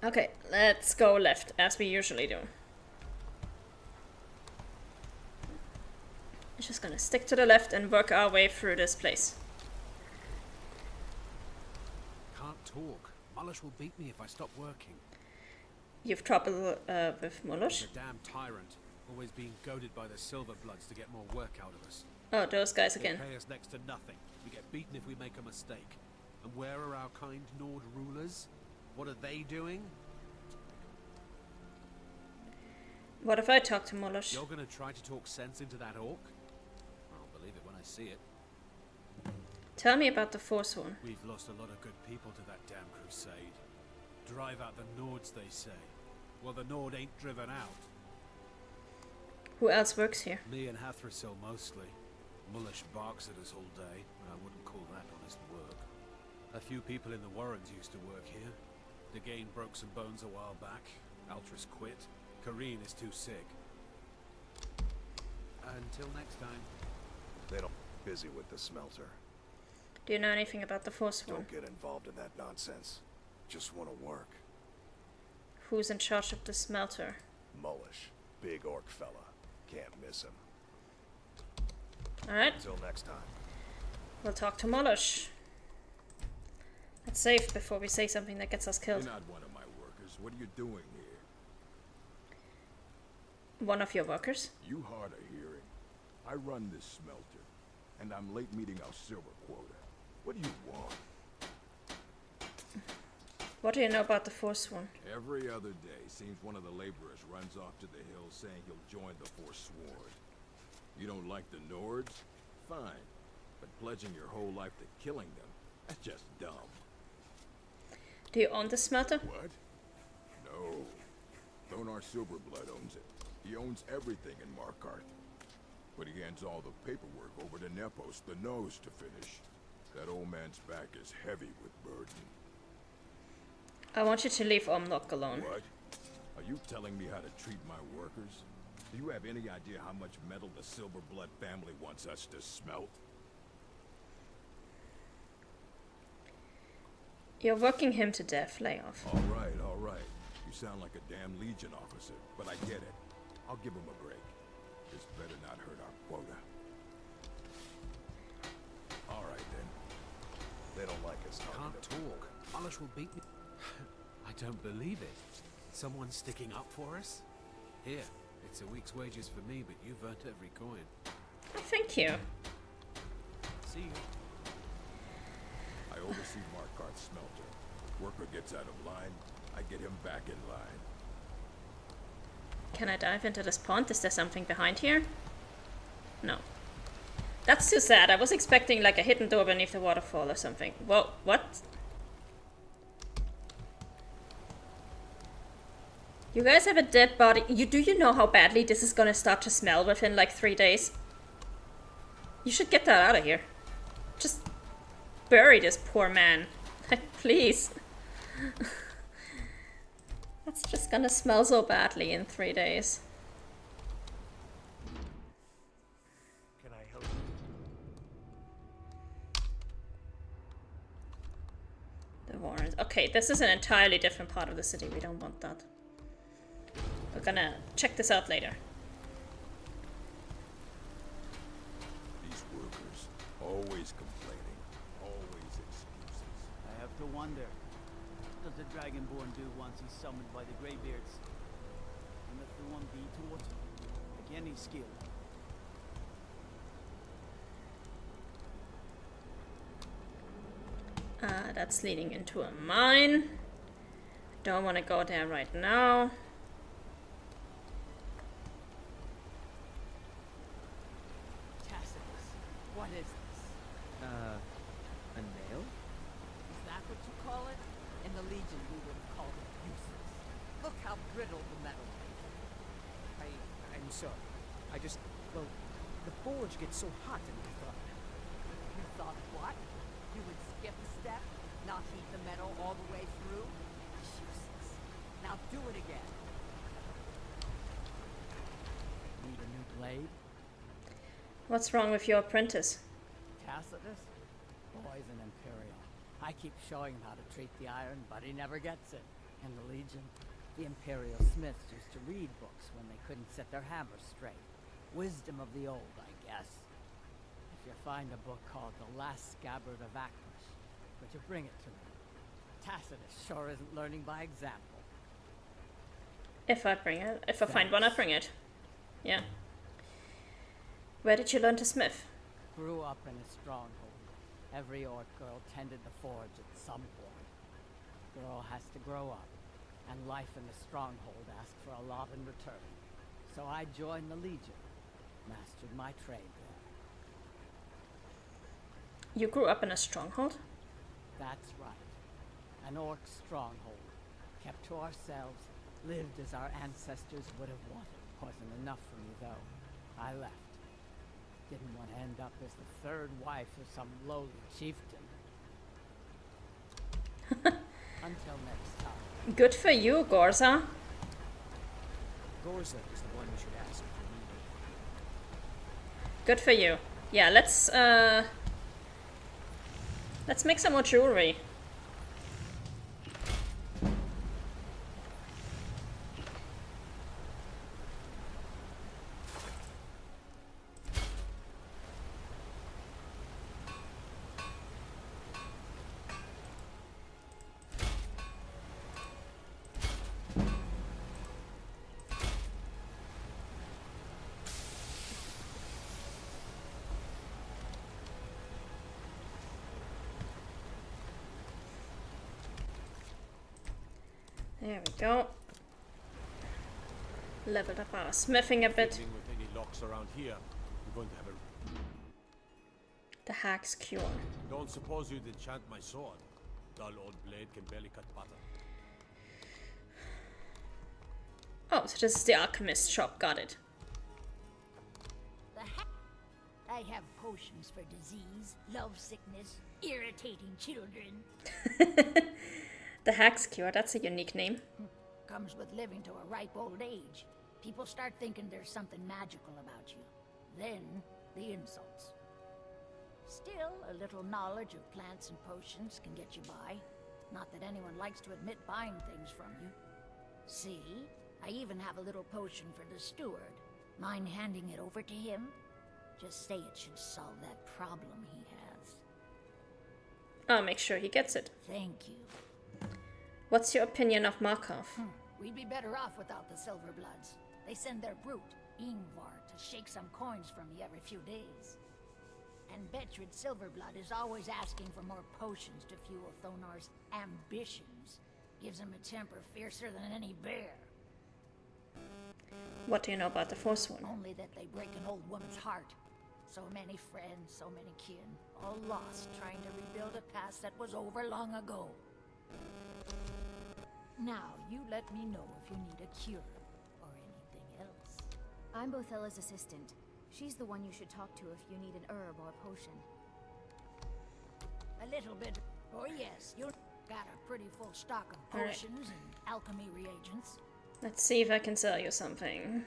Okay, let's go left, as we usually do. We're just gonna stick to the left and work our way through this place. Can't talk. Mullish will beat me if I stop working. You've trouble with Molosh? He's a damn tyrant, always being goaded by the Silver Bloods to get more work out of us. Oh, those guys again. They pay us next to nothing. We get beaten if we make a mistake. And where are our kind Nord rulers? What are they doing? What if I talk to Molosh? You're gonna try to talk sense into that orc? I'll believe it when I see it. Tell me about the Forsworn. We've lost a lot of good people to that damn crusade. Drive out the Nords, they say. Well, the Nord ain't driven out. Who else works here? Me and Hathrasil mostly. Mullish barks at us all day, and I wouldn't call that honest work. A few people in the Warrens used to work here. Degane broke some bones a while back. Altris quit. Kareen is too sick. Until next time. They don't busy with the smelter. Do you know anything about the Forsworn? Don't get involved in that nonsense. Just want to work. Who's in charge of the smelter? Mullish. Big orc fella. Can't miss him. Alright, Until next time. we'll talk to Molosh. Let's save before we say something that gets us killed. You're not one of my workers. What are you doing here? One of your workers? You hard of hearing. I run this smelter, and I'm late meeting our silver quota. What do you want? What do you know about the Forsworn? Every other day, seems one of the laborers runs off to the hills saying he'll join the Forsworn. You don't like the Nords? Fine. But pledging your whole life to killing them, that's just dumb. Do you own the smelter? What? No. Thonar Silverblood owns it. He owns everything in Markarth. But he hands all the paperwork over to Nepos, the nose, to finish. That old man's back is heavy with burden. I want you to leave Omlock alone. What? Are you telling me how to treat my workers? Do you have any idea how much metal the Silverblood family wants us to smelt? You're working him to death, lay off. All right, all right. You sound like a damn Legion officer, but I get it. I'll give him a break. This better not hurt our quota. All right, then. They don't like us talking Can't to them. talk. Mullish will beat me. I don't believe it. Someone's sticking up for us? Here, it's a week's wages for me, but you've earned every coin. Oh, thank you. See you. I oversee Markarth's smelter. Worker gets out of line, I get him back in line. Can I dive into this pond? Is there something behind here? No. That's too sad. I was expecting like a hidden door beneath the waterfall or something. Whoa, what? You guys have a dead body. Do you know how badly this is gonna start to smell within like 3 days? You should get that out of here. Just bury this poor man. Please. That's just gonna smell so badly in 3 days. Can I help you? The Warrens. Okay, this is an entirely different part of the city. We don't want that. We're gonna check this out later. These workers, always complaining, always excuses. I have to wonder, what does the Dragonborn do once he's summoned by the Greybeards? And if the one be towards him, like any skill. That's leading into a mine. Don't want to go there right now. Tacitus, what is this? A nail? Is that what you call it? In the Legion, we would have called it useless. Look how brittle the metal is. I'm sorry. I just, well, the forge gets so hot and I thought. You thought what? You would skip a step? Not heat the metal all the way through? Useless. Now do it again. Need a new blade? What's wrong with your apprentice? Tacitus? Boy's an Imperial. I keep showing him how to treat the iron, but he never gets it. In the Legion, the Imperial Smiths used to read books when they couldn't set their hammers straight. Wisdom of the old, I guess. If you find a book called The Last Scabbard of Akrish, could you bring it to me? Tacitus sure isn't learning by example. If I bring it. If I find one, I bring it. Yeah. Where did you learn to smith? Grew up in a stronghold. Every orc girl tended the forge at some point. Girl has to grow up, and life in the stronghold asked for a lot in return. So I joined the Legion, mastered my trade there. You grew up in a stronghold? That's right. An orc stronghold. Kept to ourselves, lived as our ancestors would have wanted. Wasn't enough for me, though. I left. Didn't want to end up as the third wife of some lowly chieftain. Until next time. Good for you, Gorza. Gorza is the one you should ask if you need it. Good for you. Yeah, let's make some more jewelry. There we go. Leveled up our smithing a bit. With any locks around here, we're going to have a... The hack's cure. Don't suppose you'd enchant my sword. Dull old blade can barely cut butter. Oh, so this is the alchemist shop. Got it. I have potions for disease, love sickness, irritating children. The hack's cure. That's a unique name. Comes with living to a ripe old age. People start thinking there's something magical about you. Then, the insults. Still, a little knowledge of plants and potions can get you by. Not that anyone likes to admit buying things from you. See? I even have a little potion for the steward. Mind handing it over to him? Just say it should solve that problem he has. I'll make sure he gets it. Thank you. What's your opinion of Markov? We'd be better off without the Silverbloods. They send their brute, Ingvar, to shake some coins from me every few days. And Betrid Silverblood is always asking for more potions to fuel Thonar's ambitions. Gives him a temper fiercer than any bear. What do you know about the Forsworn? Only that they break an old woman's heart. So many friends, so many kin, all lost trying to rebuild a past that was over long ago. Now, you let me know if you need a cure or anything else. I'm Bothella's assistant. She's the one you should talk to if you need an herb or a potion. A little bit. Oh yes, you got a pretty full stock of potions and alchemy reagents. Let's see if I can sell you something.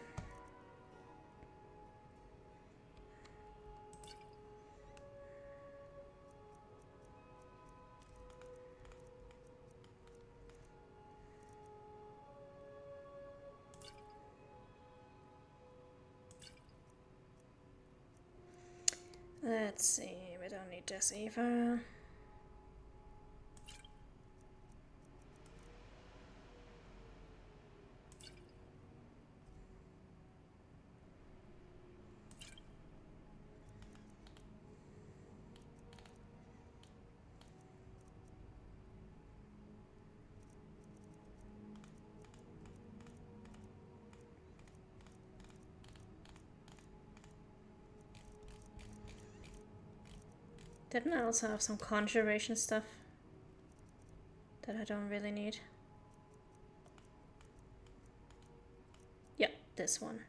Let's see, we don't need this either. Didn't I also have some conjuration stuff that I don't really need? Yep, this one.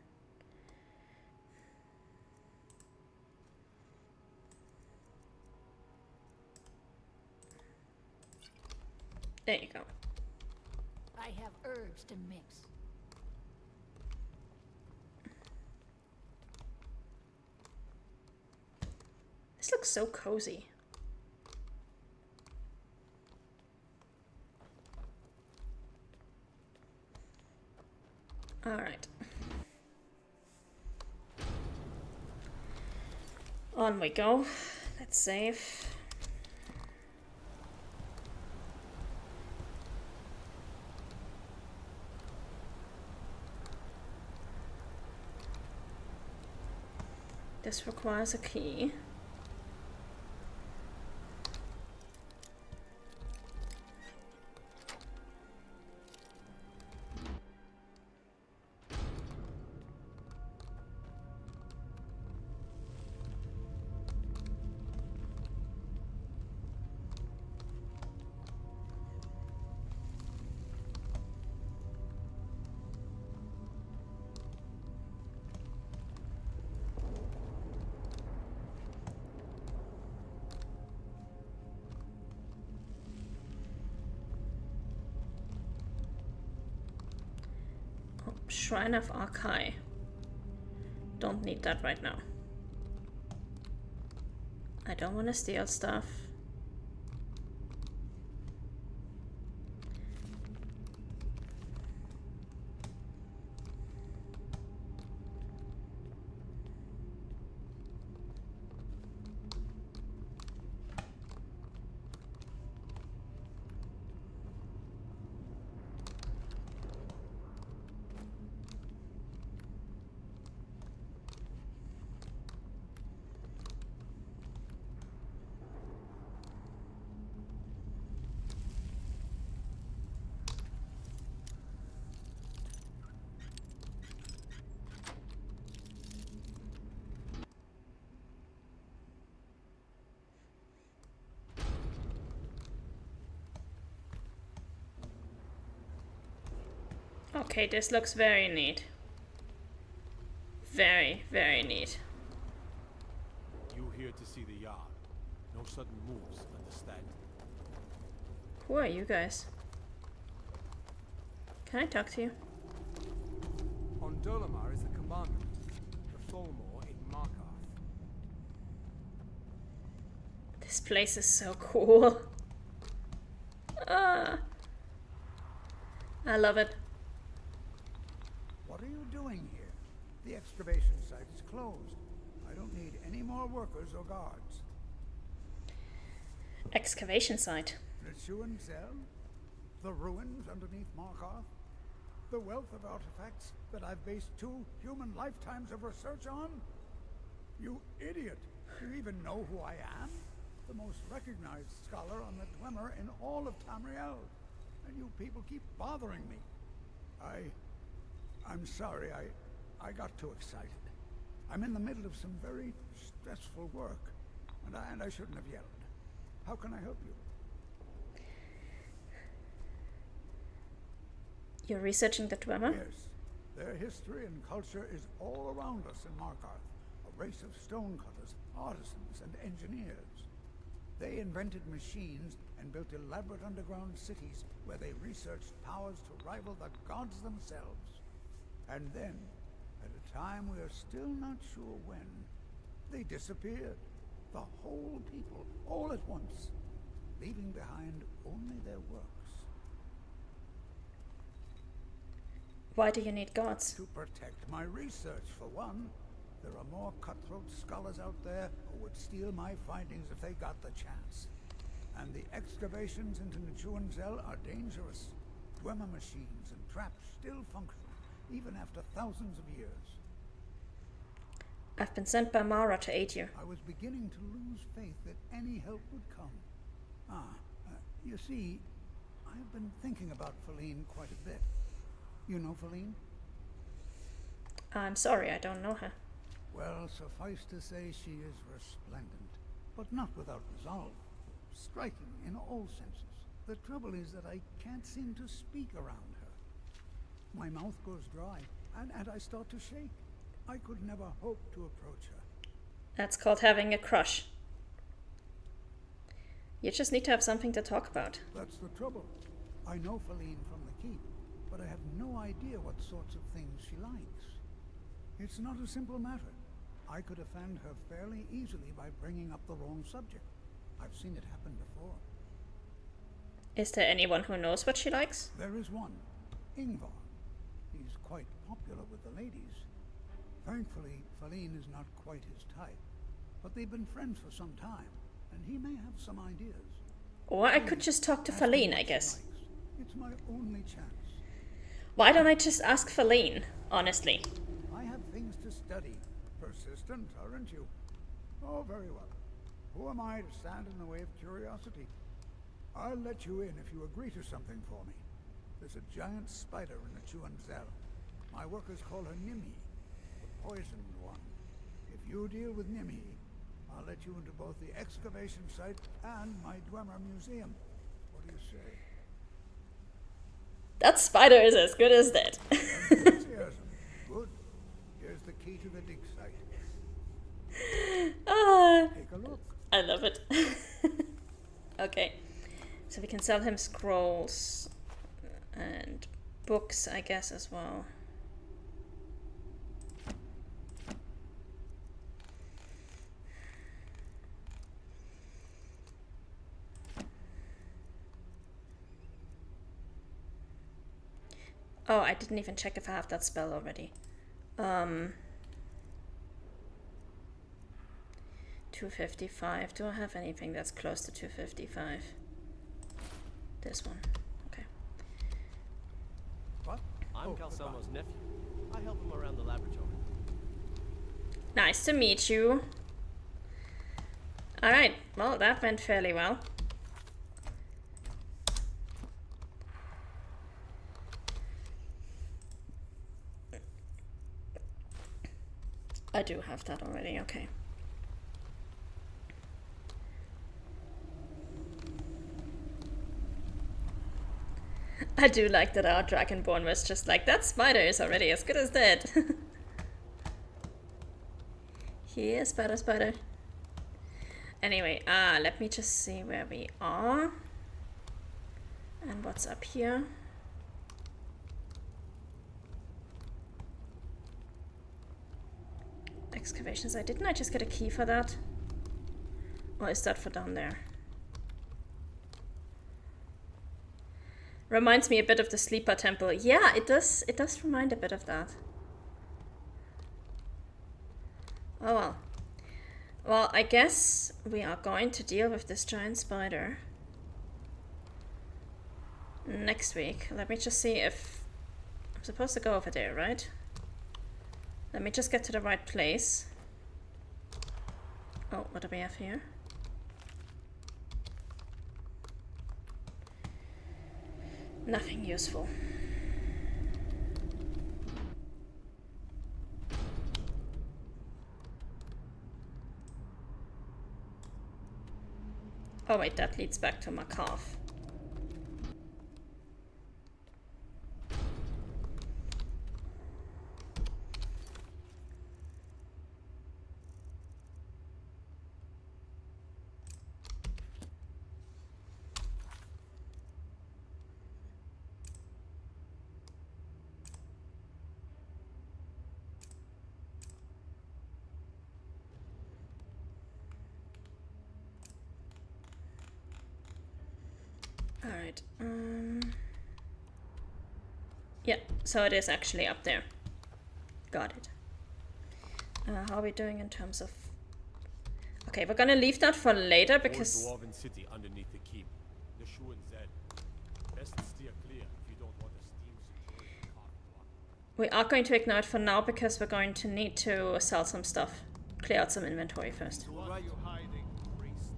There you go. I have herbs to mix. This looks so cozy. Alright. On we go. Let's save. This requires a key. Shrine of Archai. Don't need that right now. I don't want to steal stuff. Okay, this looks very neat. Very, very neat. You here to see the yard. No sudden moves, understand? Who are you guys? Can I talk to you? On Dolomar is the commander, the Fulmore in Markarth. This place is so cool. Ah, I love it. What are you doing here? The excavation site is closed. I don't need any more workers or guards. Excavation site. Nichuan Zell? The ruins underneath Markarth? The wealth of artifacts that I've based 2 human lifetimes of research on? You idiot! Do you even know who I am? The most recognized scholar on the Dwemer in all of Tamriel. And you people keep bothering me. I'm sorry, I got too excited. I'm in the middle of some very stressful work, and I shouldn't have yelled. How can I help you? You're researching the Dwemer? Yes. Their history and culture is all around us in Markarth. A race of stonecutters, artisans, and engineers. They invented machines and built elaborate underground cities where they researched powers to rival the gods themselves. And then, at a time we are still not sure when, they disappeared. The whole people, all at once, leaving behind only their works. Why do you need gods? To protect my research, for one. There are more cutthroat scholars out there who would steal my findings if they got the chance. And the excavations into Nichuan Zell are dangerous. Dwemer machines and traps still function, even after thousands of years. I've been sent by Mara to aid you. I was beginning to lose faith that any help would come. You see, I've been thinking about Feline quite a bit. You know Feline? I'm sorry, I don't know her. Well, suffice to say she is resplendent, but not without resolve. Striking in all senses. The trouble is that I can't seem to speak around her. My mouth goes dry, and I start to shake. I could never hope to approach her. That's called having a crush. You just need to have something to talk about. That's the trouble. I know Feline from the keep, but I have no idea what sorts of things she likes. It's not a simple matter. I could offend her fairly easily by bringing up the wrong subject. I've seen it happen before. Is there anyone who knows what she likes? There is one, Ingvar. He's quite popular with the ladies. Thankfully, Feline is not quite his type, but they've been friends for some time, and he may have some ideas. Or I could just talk to Ask him Feline, what I she guess. likes. It's my only chance. Why don't I just ask Feline, honestly? I have things to study. Persistent, aren't you? Oh, very well. Who am I to stand in the way of curiosity? I'll let you in if you agree to something for me. There's a giant spider in the Chuanzel. My workers call her Nimhi, the poisoned one. If you deal with Nimhi, I'll let you into both the excavation site and my Dwemer museum. What do you say? That spider is as good as dead. Enthusiasm. Good. Here's the key to the dig site. Take a look. I love it. Okay. So we can sell him scrolls and books, I guess, as well. Oh, I didn't even check if I have that spell already. 255. Do I have anything that's close to 255? This one. Okay. What? I'm Calcelmo's nephew. I help him around the laboratory. Nice to meet you. Alright, well, that went fairly well. I do have that already, okay. I do like that our Dragonborn was just like, that spider is already as good as dead. Here, spider, spider. Anyway, let me just see where we are. And what's up here. Excavation site. Didn't I just get a key for that? Or is that for down there? Reminds me a bit of the Sleeper Temple. Yeah, it does remind a bit of that. Oh well. Well, I guess we are going to deal with this giant spider next week. Let me just see if I'm supposed to go over there, right? Let me just get to the right place. Oh, what do we have here? Nothing useful. Oh wait, that leads back to Markov. Alright, yeah, so it is actually up there. Got it. How are we doing in terms of... Okay, we're gonna leave that for later because... Dwarven city underneath the keep. The Schuenzell. Best steer clear if you don't want a steam situation. We are going to ignore it for now because we're going to need to sell some stuff. Clear out some inventory first. What are you hiding, priest?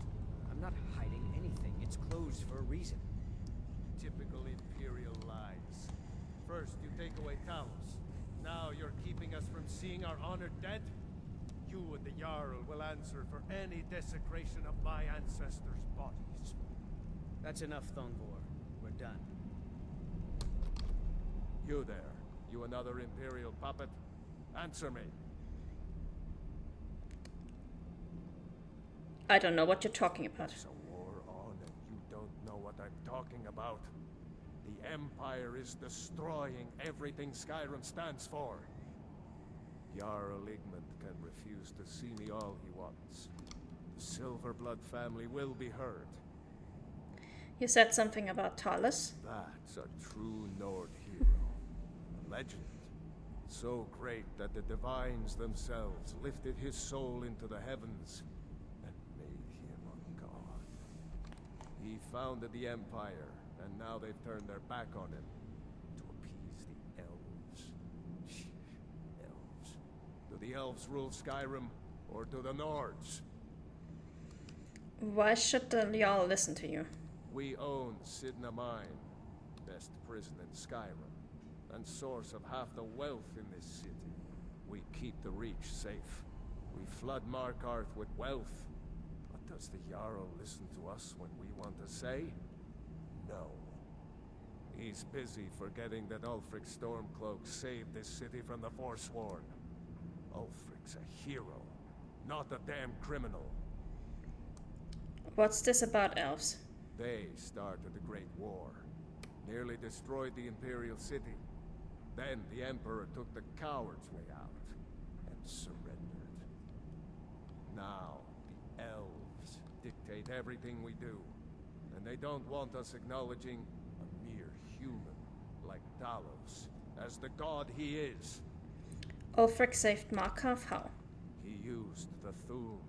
I'm not hiding anything. It's closed for a reason. Typical Imperial lies. First, you take away Talos. Now you're keeping us from seeing our honored dead? You and the Jarl will answer for any desecration of my ancestors' bodies. That's enough, Thongvor. We're done. You there. You another Imperial puppet? Answer me. I don't know what you're talking about. There's a war on and you don't know what I'm talking about. The Empire is destroying everything Skyrim stands for. Jarl Igmund can refuse to see me all he wants. The Silverblood family will be heard. You said something about Talos. That's a true Nord hero. A legend. So great that the divines themselves lifted his soul into the heavens and made him a god. He founded the Empire, and now they've turned their back on him to appease the elves. Elves. Do the elves rule Skyrim, or do the Nords? Why should the Jarl listen to you? We own Sidna Mine, best prison in Skyrim, and source of half the wealth in this city. We keep the Reach safe. We flood Markarth with wealth. But does the Jarl listen to us when we want to say? No. He's busy forgetting that Ulfric Stormcloak saved this city from the Forsworn. Ulfric's a hero, not a damn criminal. What's this about elves? They started the Great War, nearly destroyed the Imperial City. Then the Emperor took the coward's way out and surrendered. Now, the elves dictate everything we do, and they don't want us acknowledging a mere human like Talos as the god he is. Ulfric saved Markarth, how? He used the Thum,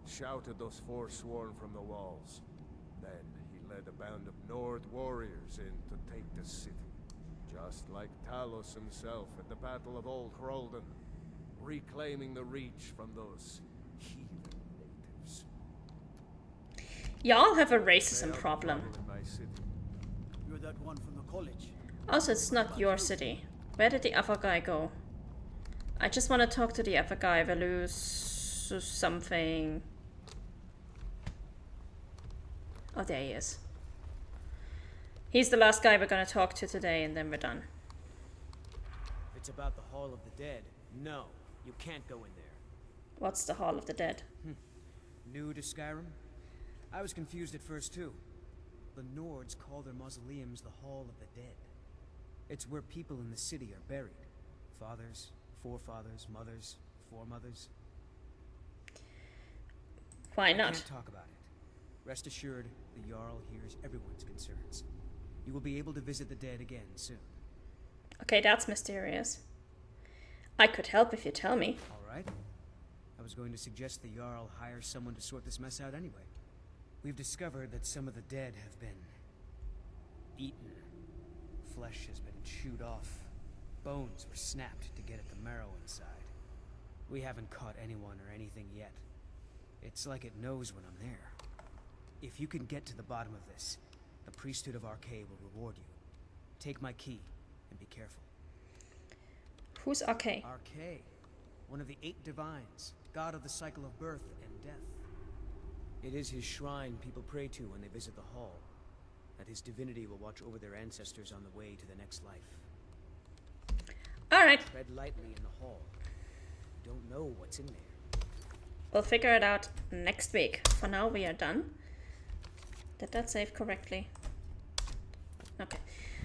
shouted those Forsworn from the walls. Then he led a band of Nord warriors in to take the city. Just like Talos himself at the Battle of Old Hroldan, reclaiming the Reach from those heathen natives. Y'all have a racism problem. You're that one from the college. Also, it's not your city. Where did the other guy go? I just want to talk to the other guy, Velus something. Oh, there he is. He's the last guy we're gonna talk to today, and then we're done. If it's about the Hall of the Dead, no, you can't go in there. What's the Hall of the Dead? New to Skyrim? I was confused at first too. The Nords call their mausoleums the Hall of the Dead. It's where people in the city are buried. Fathers, forefathers, mothers, foremothers. Why not? I can't talk about it. Rest assured, the Jarl hears everyone's concerns. You will be able to visit the dead again soon. Okay, that's mysterious. I could help if you tell me. Alright. I was going to suggest the Jarl hire someone to sort this mess out anyway. We've discovered that some of the dead have been eaten. Flesh has been chewed off. Bones were snapped to get at the marrow inside. We haven't caught anyone or anything yet. It's like it knows when I'm there. If you can get to the bottom of this, the priesthood of Archay will reward you. Take my key, and be careful. Who's Archay? Archay, one of the 8 divines, god of the cycle of birth and death. It is his shrine people pray to when they visit the hall, that his divinity will watch over their ancestors on the way to the next life. Alright. Tread lightly in the hall. You don't know what's in there. We'll figure it out next week. For now, we are done. Did that save correctly? Okay.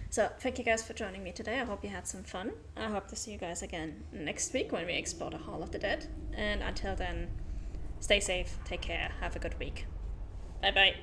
So, thank you guys for joining me today. I hope you had some fun. I hope to see you guys again next week when we explore the Hall of the Dead. And until then, stay safe, take care, have a good week. Bye-bye.